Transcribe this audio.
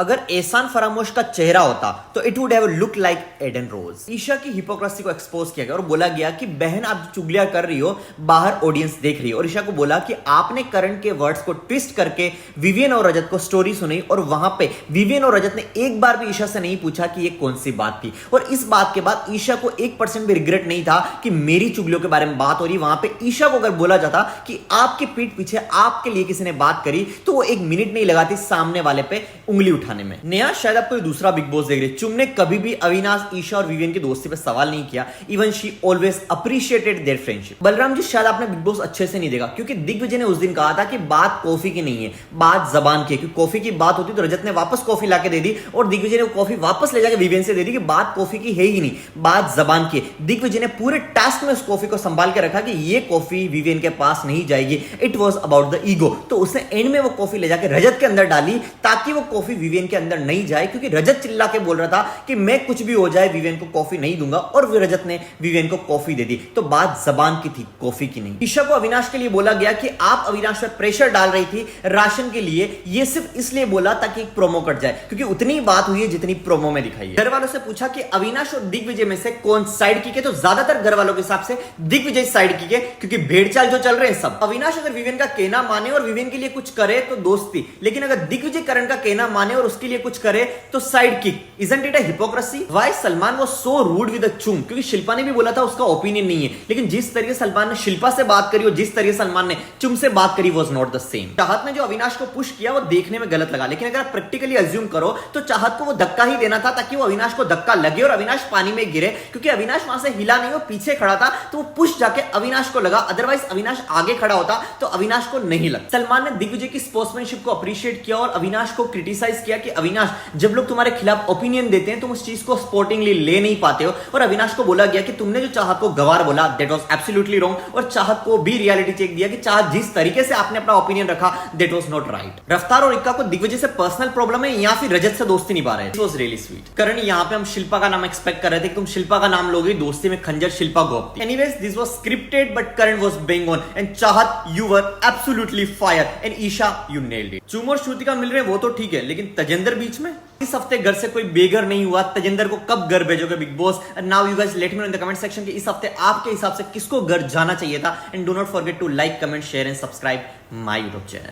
अगर एहसान फरामोश का चेहरा होता तो it would have look like Edin Rose. Eisha की हिपोक्रेसी को एक्सपोज किया गया और बोला गया कि बहन आप जो चुगलियां कर रही हो बाहर ऑडियंस देख रही है। और ईशा को बोला कि आपने करण के वर्ड्स को ट्विस्ट करके विवियन और रजत को स्टोरी सुनाई और वहां पे विवियन और रजत ने एक बार भी ईशा से नहीं पूछा कि ये कौन सी बात थी। और इस बात के बाद ईशा को 1% भी रिग्रेट नहीं था कि मेरी चुगलियों के बारे में बात हो रही। वहां पे ईशा को अगर बोला जाता कि आपके पीठ पीछे आपके लिए किसी ने बात करी तो वो 1 मिनट नहीं लगाती सामने वाले पे उंगली उठाने में। नया शायद आप कोई दूसरा बिग बॉस देख रहे, चुम ने कभी भी अविनाश, ईशा और विवियन की दोस्ती पे सवाल नहीं किया। Even she always appreciated their friendship. Balram ji शायद आपने बिग बॉस अच्छे से नहीं देखा क्योंकि दिग्विजय ने उस दिन कहा था कि बात कॉफी की नहीं है, बात जबान की है। क्योंकि कॉफी की बात होती तो रजत ने वापस कॉफी लाके दे दी और दिग्विजय ने कॉफी वापस ले जाकर विवियन से दे दी कि बात कॉफी की है ही नहीं, बात जबान की है। दिग्विजय ने पूरे टास्क में उस कॉफी को संभाल के रखा कि ये कॉफी विवियन के पास नहीं जाएगी। It was about the ego. तो उसने एंड में वो कॉफी ले जाकर रजत के अंदर डाली ताकि वो कॉफी विवियन के अंदर नहीं जाए, क्योंकि रजत चिल्ला के बोल रहा था कि मैं कुछ भी हो जाए विवियन को कॉफी नहीं दूंगा और रजत ने विवियन को कॉफी दे दी। तो बात जबान की थी, कॉफी की नहीं। ईशा को अविनाश के लिए बोला गया कि आप अविनाश पर प्रेशर डाल रही थी राशन के लिए, ये सिर्फ इसलिए बोला ताकि एक प्रोमो कट जाए, क्योंकि उतनी बात हुई है जितनी प्रोमो में दिखाई है। घर वालों से पूछा कि अविनाश और दिग्विजय में से कौन साइड की के, तो ज्यादातर घर वालों के हिसाब से दिग्विजय साइड की के, क्योंकि भेड़चाल जो चल रहे हैं सब। अविनाश अगर विवियन का कहना माने और विवियन के लिए कुछ करे तो दोस्ती, लेकिन अगर दिग्विजय करण का कहना माने और उसके लिए कुछ करे तो side kick. Isn't it a hypocrisy? Why Salman was so rude with the Chum? क्योंकि शिल्पा ने भी बोला था उसका ओपिनियन नहीं है, लेकिन जिस तरीके सलमान ने शिल्पा से बात करी और जिस तरीके सलमान ने चुम से बात करी वाज नॉट द सेम। चाहत ने जो अविनाश को पुश किया वो देखने में गलत लगा, लेकिन अगर प्रैक्टिकली अज्यूम करो तो चाहत को वो धक्का ही देना था ताकि वो अविनाश को धक्का लगे और अविनाश पानी में गिरे, क्योंकि अविनाश वहां से हिला नहीं, वो पीछे खड़ा था तो वो पुश जाके अविनाश को लगा। अदरवाइज अविनाश आगे खड़ा होता तो अविनाश को नहीं लगा। सलमान ने दिग्विजय की स्पोर्ट्समैनशिप को अप्रिशिएट किया और अविनाश को क्रिटिसाइज किया कि अविनाश जब लोग तुम्हारे खिलाफ ओपिनियन देते हैं तुम उस चीज को स्पोर्टिंगली ले नहीं पाते हो। और अविनाश को बोला गया कि तुमने जो चाहत को गवार बोला दैट वाज एब्सोल्युटली रॉन्ग, और चाहत को भी रियलिटी चेक दिया कि चाहत जिस तरीके से आपने अपना ओपिनियन रखा दैट वाज नॉट राइट। रफ्तार और इक्का को दिग्विजय से पर्सनल प्रॉब्लम है या फिर रजत से दोस्ती निभा रहे हैं। It was really sweet. Karan यहाँ पे हम शिल्पा का नाम एक्सपेक्ट कर रहे थे कि तुम शिल्पा का नाम लोगे, दोस्ती में खंजर शिल्पा गोपती। Anyways this was scripted but Karan was being on and Chahat you were absolutely fire and Eisha you nailed it. Chum और श्रुतिका मिल रहे हैं वो तो ठीक है, लेकिन तजेंद्र बीच में? इस हफ्ते घर से कोई बेघर नहीं हुआ, तजेंद्र को कब घर भेजोगे big boss? Now you guys let me know in the comment section कि इस हफ्ते आपके हिसाब से किसको घर जाना चाहिए था। And do not forget to like, comment, share and subscribe my YouTube channel.